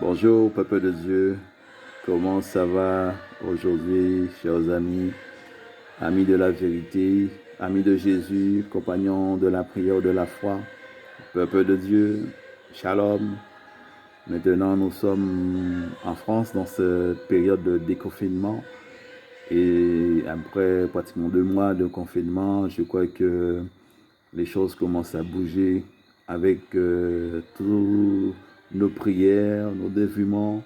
Bonjour, peuple de Dieu. Comment ça va aujourd'hui, chers amis, amis de la vérité, amis de Jésus, compagnons de la prière de la foi, peuple de Dieu, shalom. Maintenant, nous sommes en France dans cette période de déconfinement. Et après pratiquement 2 mois de confinement, je crois que les choses commencent à bouger avec tous nos prières, nos dévouements.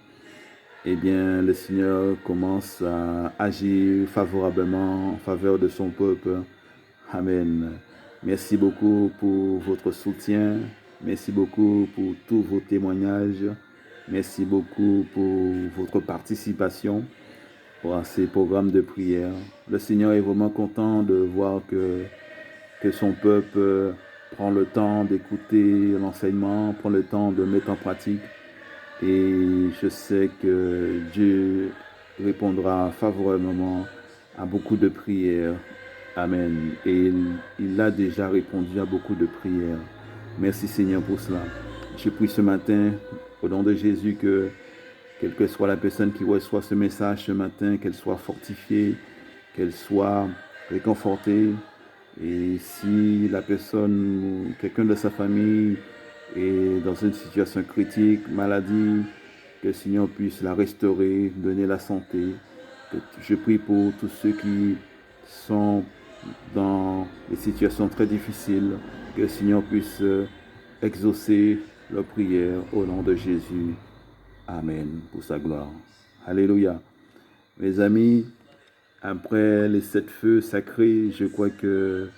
Eh bien, le Seigneur commence à agir favorablement en faveur de son peuple. Amen. Merci beaucoup pour votre soutien. Merci beaucoup pour tous vos témoignages. Merci beaucoup pour votre participation à ces programmes de prière. Le Seigneur est vraiment content de voir que son peuple prend le temps d'écouter l'enseignement, prend le temps de mettre en pratique. Et je sais que Dieu répondra favorablement à beaucoup de prières. Amen. Et il a déjà répondu à beaucoup de prières. Merci Seigneur pour cela. Je prie ce matin, au nom de Jésus, que quelle que soit la personne qui reçoit ce message ce matin, qu'elle soit fortifiée, qu'elle soit réconfortée. Et si la personne, quelqu'un de sa famille est dans une situation critique, maladie, que le Seigneur puisse la restaurer, donner la santé. Je prie pour tous ceux qui sont dans des situations très difficiles, que le Seigneur puisse exaucer leurs prières au nom de Jésus. Amen, pour sa gloire. Alléluia. Mes amis, après les 7 feux sacrés, je crois que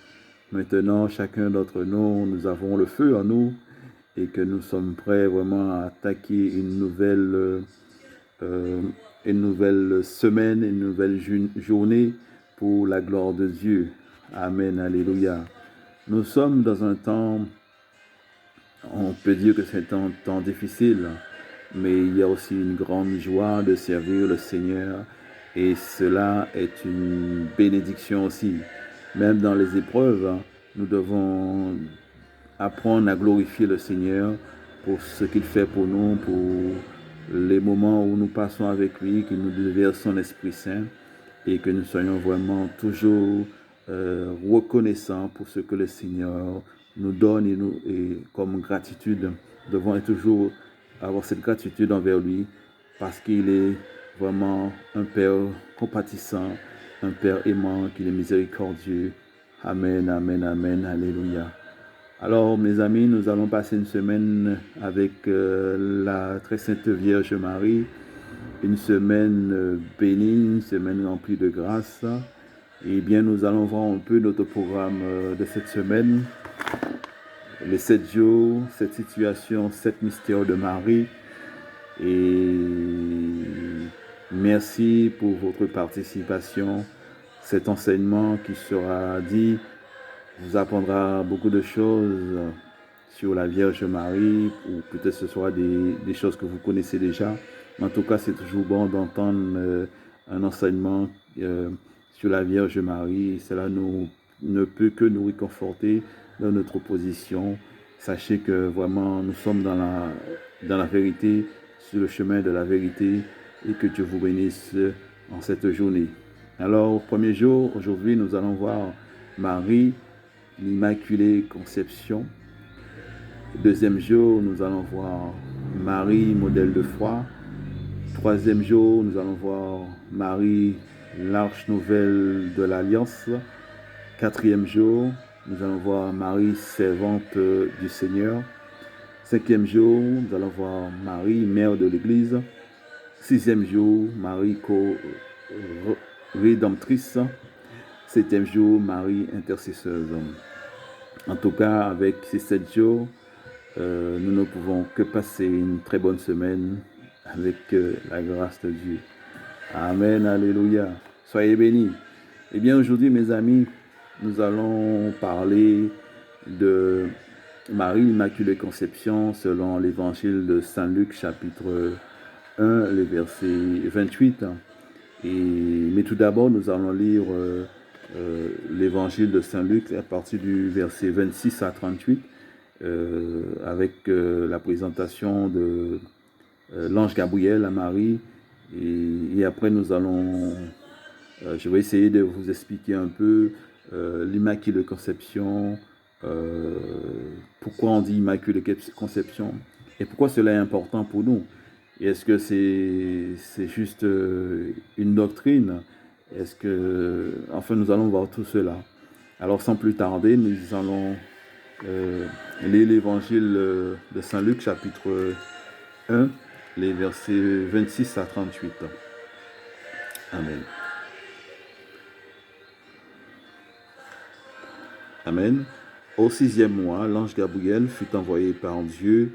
maintenant, chacun d'entre nous, nous avons le feu en nous et que nous sommes prêts vraiment à attaquer une nouvelle semaine, une nouvelle journée pour la gloire de Dieu. Amen, alléluia. Nous sommes dans un temps, on peut dire que c'est un temps difficile, mais il y a aussi une grande joie de servir le Seigneur et cela est une bénédiction aussi. Même dans les épreuves, nous devons apprendre à glorifier le Seigneur pour ce qu'il fait pour nous, pour les moments où nous passons avec lui, que nous déversons son Esprit Saint et que nous soyons vraiment toujours reconnaissants pour ce que le Seigneur nous donne et comme gratitude, nous devons toujours avoir cette gratitude envers lui parce qu'il est vraiment un Père compatissant, un Père aimant, qu'il est miséricordieux. Amen, amen, amen, alléluia. Alors, mes amis, nous allons passer une semaine avec la très sainte Vierge Marie, une semaine bénie, une semaine remplie de grâce. Et bien, nous allons voir un peu notre programme de cette semaine, les 7 jours, cette situation, 7 mystères de Marie. Et merci pour votre participation. Cet enseignement qui sera dit vous apprendra beaucoup de choses sur la Vierge Marie, ou peut-être ce soit des choses que vous connaissez déjà. En tout cas, c'est toujours bon d'entendre un enseignement sur la Vierge Marie. Cela ne peut que nous réconforter dans notre position. Sachez que vraiment, nous sommes dans la vérité, sur le chemin de la vérité, et que Dieu vous bénisse en cette journée. Alors, premier jour, aujourd'hui, nous allons voir Marie, l'Immaculée Conception. Deuxième jour, nous allons voir Marie, modèle de foi. Troisième jour, nous allons voir Marie, l'arche nouvelle de l'Alliance. Quatrième jour, nous allons voir Marie, servante du Seigneur. Cinquième jour, nous allons voir Marie, mère de l'Église. Sixième jour, Marie, rédemptrice. Septième jour, Marie, intercesseuse. En tout cas, avec ces 7 jours, nous ne pouvons que passer une très bonne semaine avec la grâce de Dieu. Amen, alléluia. Soyez bénis. Eh bien, aujourd'hui, mes amis, nous allons parler de Marie, l'Immaculée Conception, selon l'évangile de Saint Luc, chapitre 1, le verset 28. Mais tout d'abord, nous allons lire l'évangile de Saint Luc à partir du verset 26 à 38, avec la présentation l'ange Gabriel à Marie. Et après, nous allons, je vais essayer de vous expliquer un peu l'Immaculée Conception, pourquoi on dit Immaculée Conception et pourquoi cela est important pour nous. Et est-ce que c'est juste une doctrine? Est-ce que, enfin, nous allons voir tout cela. Alors, sans plus tarder, nous allons lire l'évangile de Saint Luc, chapitre 1, les versets 26 à 38. Amen. Amen. Au 6e mois, l'ange Gabriel fut envoyé par Dieu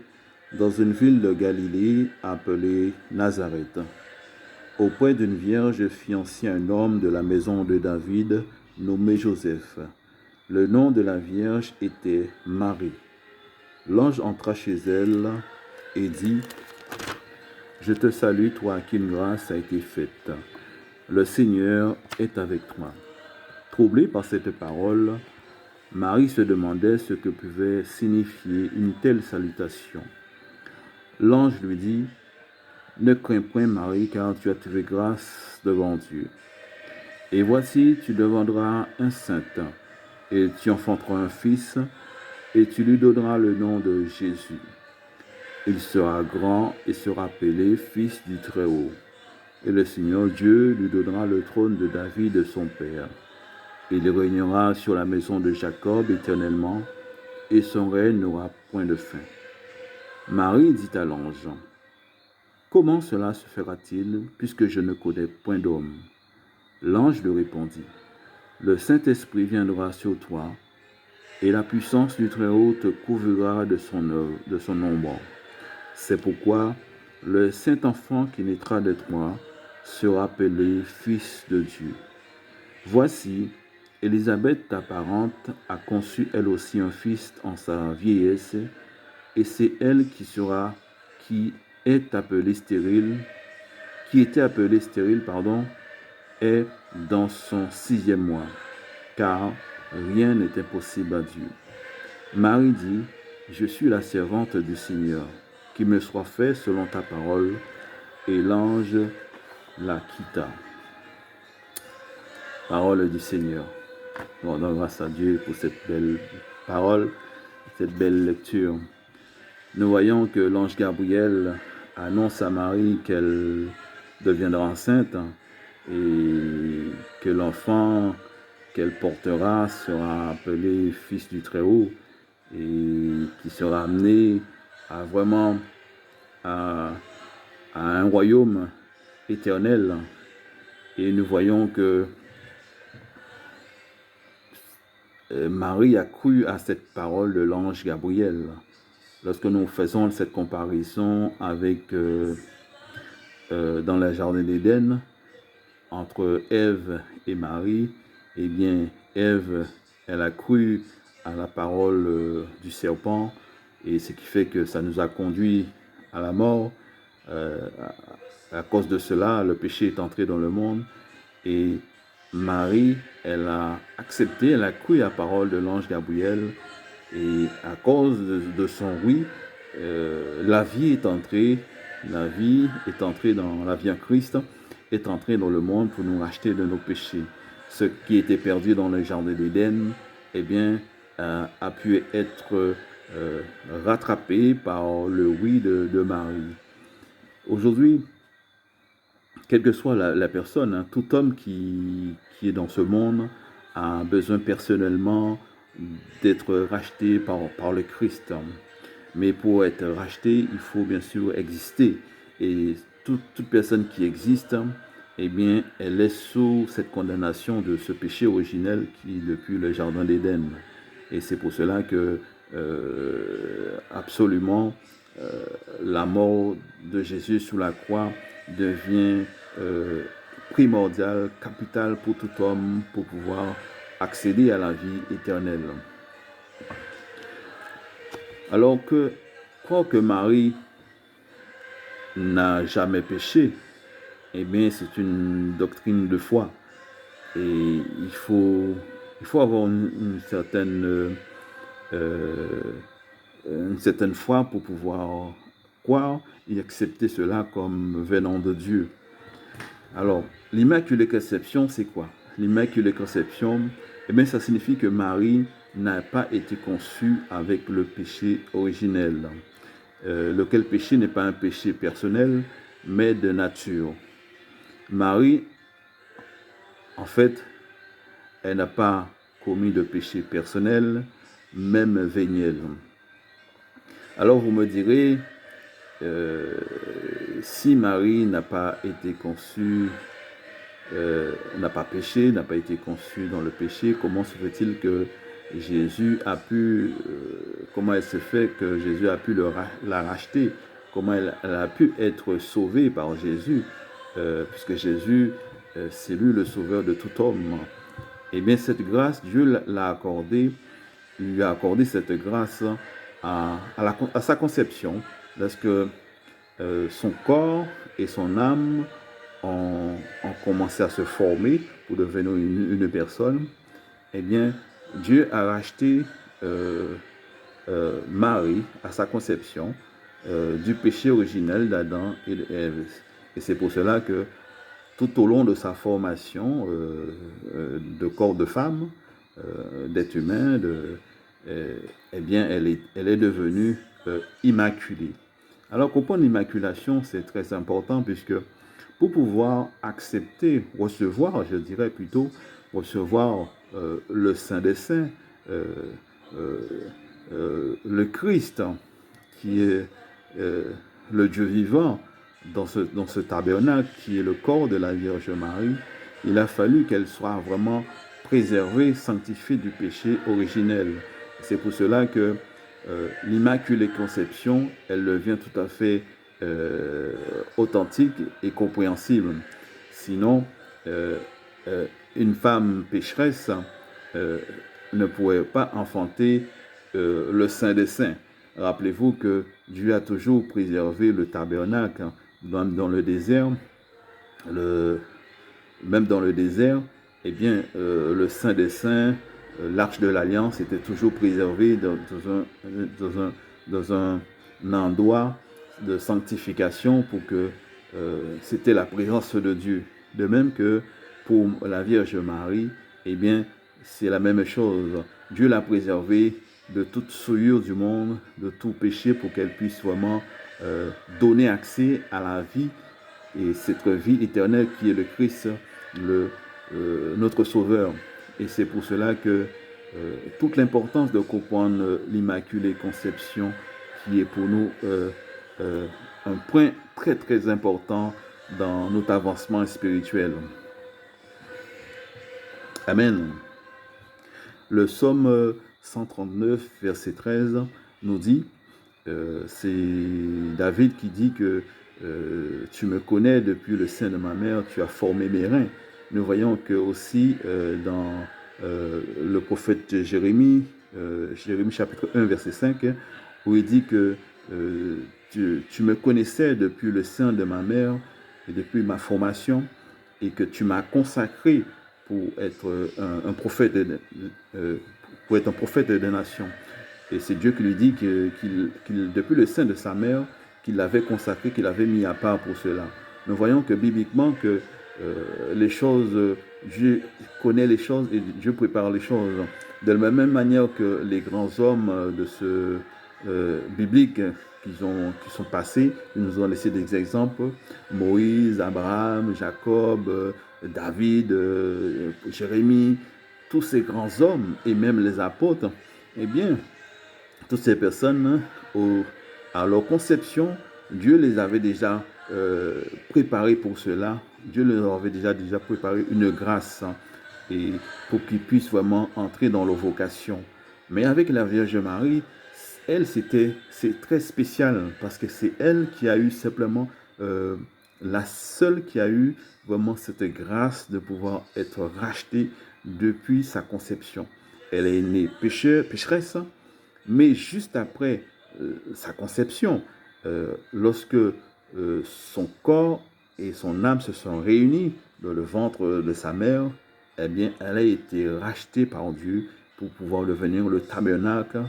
dans une ville de Galilée appelée Nazareth, auprès d'une vierge fiancée à un homme de la maison de David nommé Joseph. Le nom de la vierge était Marie. L'ange entra chez elle et dit: « Je te salue, toi à qui une grâce a été faite. Le Seigneur est avec toi. » Troublée par cette parole, Marie se demandait ce que pouvait signifier une telle salutation. L'ange lui dit: « Ne crains point, Marie, car tu as trouvé grâce devant Dieu. Et voici, tu deviendras enceinte, et tu enfanteras un fils, et tu lui donneras le nom de Jésus. Il sera grand et sera appelé Fils du Très-Haut. Et le Seigneur Dieu lui donnera le trône de David, son père. Il régnera sur la maison de Jacob éternellement, et son règne n'aura point de fin. » Marie dit à l'ange: « Comment cela se fera-t-il, puisque je ne connais point d'homme? » L'ange lui répondit: « Le Saint-Esprit viendra sur toi, et la puissance du Très-Haut te couvrira de son ombre. C'est pourquoi le Saint-Enfant qui naîtra de toi sera appelé Fils de Dieu. Voici, Élisabeth, ta parente, a conçu elle aussi un fils en sa vieillesse, et c'est elle qui était appelée stérile, est dans son 6e mois, car rien n'est impossible à Dieu. Marie dit: « Je suis la servante du Seigneur, qu'il me soit fait selon ta parole. » Et l'ange la quitta. Parole du Seigneur. Nous rendons grâce à Dieu pour cette belle parole, cette belle lecture. Nous voyons que l'ange Gabriel annonce à Marie qu'elle deviendra enceinte et que l'enfant qu'elle portera sera appelé Fils du Très-Haut et qui sera amené à vraiment à un royaume éternel. Et nous voyons que Marie a cru à cette parole de l'ange Gabriel. Lorsque nous faisons cette comparaison avec dans le jardin d'Éden, entre Ève et Marie, eh bien, Ève, elle a cru à la parole du serpent, et ce qui fait que ça nous a conduit à la mort. À cause de cela, le péché est entré dans le monde, et Marie, elle a accepté, elle a cru à la parole de l'ange Gabriel, et à cause de son oui, la vie est entrée dans la vie en Christ, est entrée dans le monde pour nous racheter de nos péchés. Ce qui était perdu dans le jardin d'Éden, eh bien, a pu être rattrapé par le oui de Marie. Aujourd'hui, quelle que soit la personne, hein, tout homme qui est dans ce monde a besoin personnellement d'être racheté par le Christ. Mais pour être racheté, il faut bien sûr exister. Et toute personne qui existe, eh bien, elle est sous cette condamnation de ce péché originel qui est depuis le jardin d'Éden. Et c'est pour cela que absolument la mort de Jésus sous la croix devient primordiale, capitale pour tout homme pour pouvoir accéder à la vie éternelle. Alors que croire que Marie n'a jamais péché, eh bien, c'est une doctrine de foi. Et il faut avoir une certaine foi pour pouvoir croire et accepter cela comme venant de Dieu. Alors, l'Immaculée Conception, c'est quoi? L'Immaculée Conception, eh bien, ça signifie que Marie n'a pas été conçue avec le péché originel, lequel péché n'est pas un péché personnel, mais de nature. Marie, en fait, elle n'a pas commis de péché personnel, même véniel. Alors vous me direz, si Marie n'a pas été conçue, n'a pas péché, n'a pas été conçue dans le péché, comment se fait-il que Jésus a pu, comment elle se fait que Jésus a pu la racheter, comment elle a pu être sauvée par Jésus, puisque Jésus, c'est lui le sauveur de tout homme. Eh bien, cette grâce, Dieu l'a accordée, lui a accordé cette grâce à sa conception, lorsque son corps et son âme ont commencé à se former pour devenir une personne. Eh bien, Dieu a racheté Marie à sa conception du péché originel d'Adam et d'Ève. Et c'est pour cela que tout au long de sa formation de corps de femme, d'être humain, eh bien, elle est devenue immaculée. Alors, comprendre l'immaculation, c'est très important puisque pour pouvoir accepter, recevoir, je dirais plutôt, recevoir le Saint des Saints, le Christ, qui est le Dieu vivant, dans ce tabernacle qui est le corps de la Vierge Marie, il a fallu qu'elle soit vraiment préservée, sanctifiée du péché originel. C'est pour cela que l'Immaculée Conception, elle devient tout à fait authentique et compréhensible. Sinon, une femme pécheresse ne pourrait pas enfanter le Saint des Saints. Rappelez-vous que Dieu a toujours préservé le tabernacle dans le désert. Même dans le désert, eh bien, le Saint des Saints, l'Arche de l'Alliance était toujours préservé dans un endroit de sanctification pour que c'était la présence de Dieu. De même que pour la Vierge Marie, eh bien, c'est la même chose. Dieu l'a préservée de toute souillure du monde, de tout péché, pour qu'elle puisse vraiment donner accès à la vie, et cette vie éternelle qui est le Christ, notre Sauveur. Et c'est pour cela que toute l'importance de comprendre l'Immaculée Conception, qui est pour nous un point très très important dans notre avancement spirituel. Amen. Le psaume 139, verset 13, nous dit, c'est David qui dit que tu me connais depuis le sein de ma mère, tu as formé mes reins. Nous voyons que aussi dans le prophète Jérémie, Jérémie chapitre 1, verset 5, où il dit que tu me connaissais depuis le sein de ma mère et depuis ma formation, et que tu m'as consacré pour être un prophète des nations. Et c'est Dieu qui lui dit qu'il depuis le sein de sa mère, qu'il l'avait consacré, qu'il l'avait mis à part pour cela. Nous voyons que bibliquement, que les choses, Dieu connaît les choses et Dieu prépare les choses. De la même manière que les grands hommes de ce biblique qui sont passés, ils nous ont laissé des exemples: Moïse, Abraham, Jacob, David, Jérémie, tous ces grands hommes et même les apôtres. Eh bien, toutes ces personnes, à leur conception, Dieu les avait déjà préparés pour cela. Dieu leur avait déjà préparé une grâce, et pour qu'ils puissent vraiment entrer dans leur vocation. Mais avec la Vierge Marie, elle, c'est très spécial, parce que c'est elle qui a eu simplement, la seule qui a eu vraiment cette grâce de pouvoir être rachetée depuis sa conception. Elle est née pécheresse, mais juste après sa conception, lorsque son corps et son âme se sont réunis dans le ventre de sa mère, eh bien, elle a été rachetée par Dieu pour pouvoir devenir le tabernacle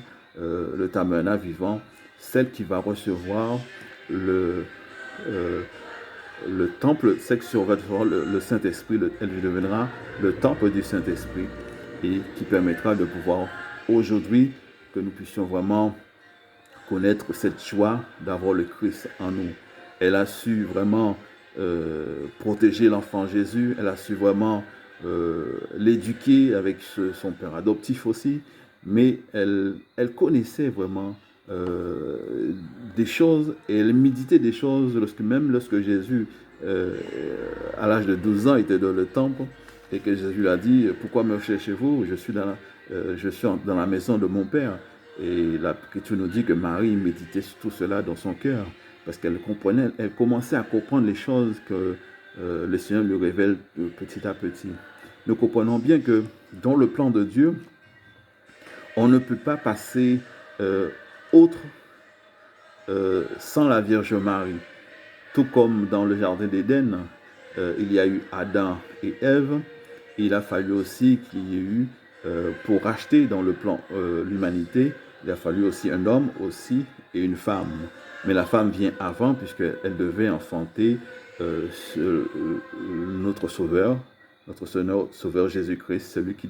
vivant, celle qui va recevoir le temple, c'est que sur votre le Saint-Esprit, elle deviendra le temple du Saint-Esprit et qui permettra de pouvoir aujourd'hui que nous puissions vraiment connaître cette joie d'avoir le Christ en nous. Elle a su vraiment protéger l'enfant Jésus, elle a su vraiment l'éduquer avec son père adoptif aussi, mais elle connaissait vraiment des choses et elle méditait des choses même lorsque Jésus, à l'âge de 12 ans, était dans le temple et que Jésus lui a dit « Pourquoi me cherchez-vous ? Je suis dans la maison de mon père. » Et l'Écriture nous dit que Marie méditait tout cela dans son cœur parce qu'elle comprenait, elle commençait à comprendre les choses que le Seigneur lui révèle petit à petit. Nous comprenons bien que dans le plan de Dieu, on ne peut pas passer autre sans la Vierge Marie. Tout comme dans le Jardin d'Éden, il y a eu Adam et Ève, il a fallu aussi qu'il y ait eu, pour racheter dans le plan l'humanité, il a fallu aussi un homme aussi et une femme. Mais la femme vient avant puisqu'elle devait enfanter notre Sauveur Jésus-Christ, celui qui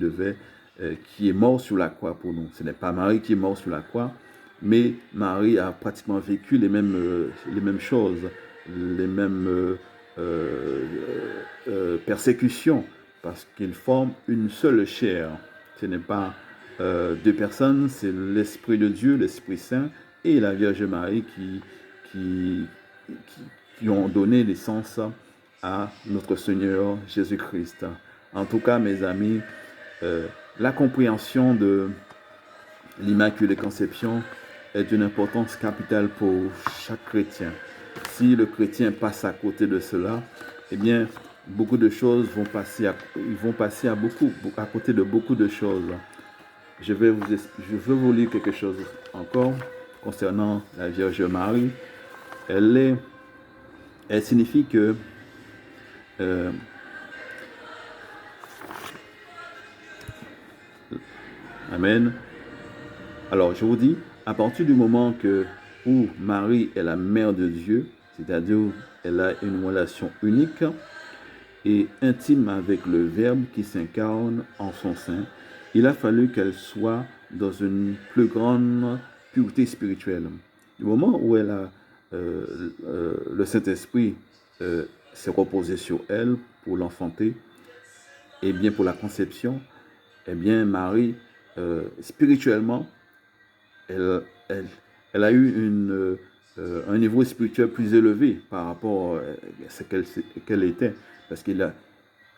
est mort sur la croix pour nous. Ce n'est pas Marie qui est morte sur la croix, mais Marie a pratiquement vécu les mêmes choses, les mêmes persécutions, parce qu'ils forment une seule chair. Ce n'est pas deux personnes, c'est l'Esprit de Dieu, l'Esprit Saint et la Vierge Marie qui ont donné naissance à notre Seigneur Jésus-Christ. En tout cas, mes amis, la compréhension de l'Immaculée Conception est d'une importance capitale pour chaque chrétien. Si le chrétien passe à côté de cela, eh bien, beaucoup de choses vont passer à côté de beaucoup de choses. Je veux vous lire quelque chose encore concernant la Vierge Marie. Elle signifie que Amen. Alors, je vous dis, à partir du moment où Marie est la mère de Dieu, c'est-à-dire elle a une relation unique et intime avec le Verbe qui s'incarne en son sein, il a fallu qu'elle soit dans une plus grande pureté spirituelle. Du moment où le Saint-Esprit s'est reposé sur elle pour l'enfanter, et bien pour la conception, eh bien Marie, spirituellement, elle a eu un niveau spirituel plus élevé par rapport à ce qu'elle était, parce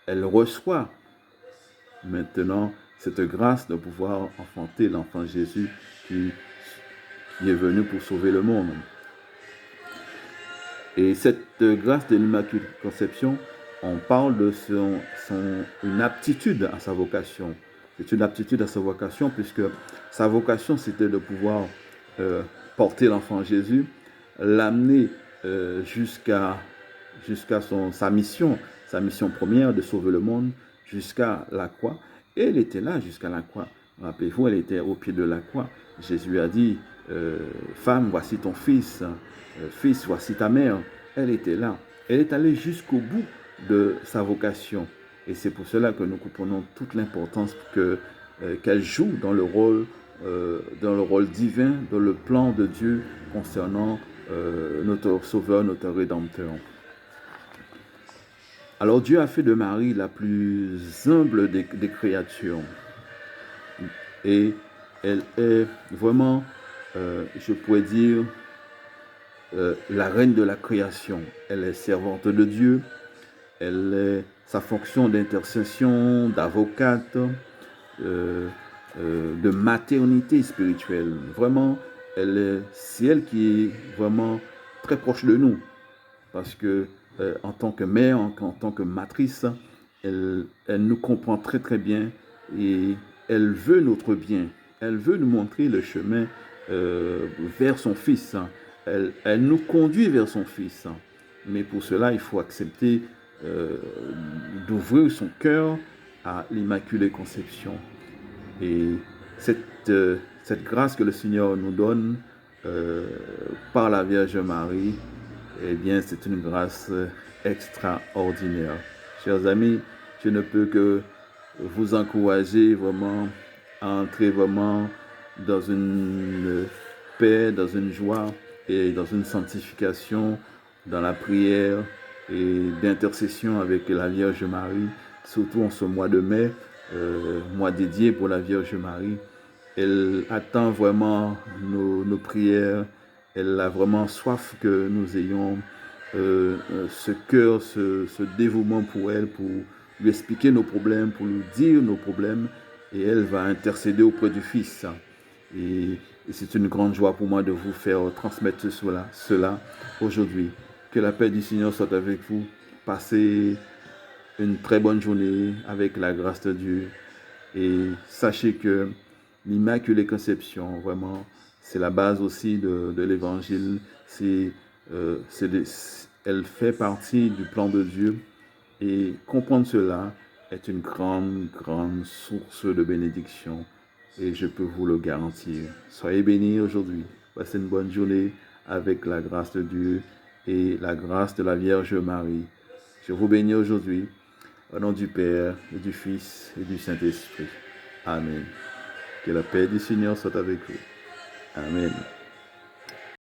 elle reçoit maintenant cette grâce de pouvoir enfanter l'enfant Jésus qui est venu pour sauver le monde. Et cette grâce de l'Immaculée Conception, on parle de une aptitude à sa vocation. C'est une aptitude à sa vocation puisque sa vocation, c'était de pouvoir porter l'enfant Jésus, l'amener jusqu'à sa mission première de sauver le monde, jusqu'à la croix. Et elle était là jusqu'à la croix. Rappelez-vous, elle était au pied de la croix. Jésus a dit, femme, voici ton fils. Fils, voici ta mère. Elle était là. Elle est allée jusqu'au bout de sa vocation. Et c'est pour cela que nous comprenons toute l'importance qu'elle joue dans le rôle divin, dans le plan de Dieu concernant notre Sauveur, notre Rédempteur. Alors Dieu a fait de Marie la plus humble des créatures. Et elle est vraiment, je pourrais dire, la reine de la création. Elle est servante de Dieu. Sa fonction d'intercession, d'avocate, de maternité spirituelle. Vraiment, c'est elle qui est vraiment très proche de nous. Parce que en tant que mère, en tant que matrice, elle nous comprend très très bien et elle veut notre bien. Elle veut nous montrer le chemin vers son Fils. Elle nous conduit vers son Fils. Mais pour cela, il faut accepter d'ouvrir son cœur à l'Immaculée Conception. Et cette grâce que le Seigneur nous donne par la Vierge Marie eh bien, c'est une grâce extraordinaire. Chers amis, je ne peux que vous encourager vraiment à entrer vraiment dans une paix, dans une joie et dans une sanctification, dans la prière et d'intercession avec la Vierge Marie, surtout en ce mois de mai, mois dédié pour la Vierge Marie. Elle attend vraiment nos prières. Elle a vraiment soif que nous ayons ce cœur, ce dévouement pour elle, pour lui expliquer nos problèmes, pour lui dire nos problèmes. Et elle va intercéder auprès du Fils. Et c'est une grande joie pour moi de vous faire transmettre cela aujourd'hui. Que la paix du Seigneur soit avec vous. Passez une très bonne journée avec la grâce de Dieu. Et sachez que l'Immaculée Conception, vraiment, c'est la base aussi de l'Évangile. Elle fait partie du plan de Dieu. Et comprendre cela est une grande, grande source de bénédiction. Et je peux vous le garantir. Soyez bénis aujourd'hui. Passez une bonne journée avec la grâce de Dieu et la grâce de la Vierge Marie. Je vous bénis aujourd'hui. Au nom du Père, et du Fils, et du Saint-Esprit. Amen. Que la paix du Seigneur soit avec vous. Amen.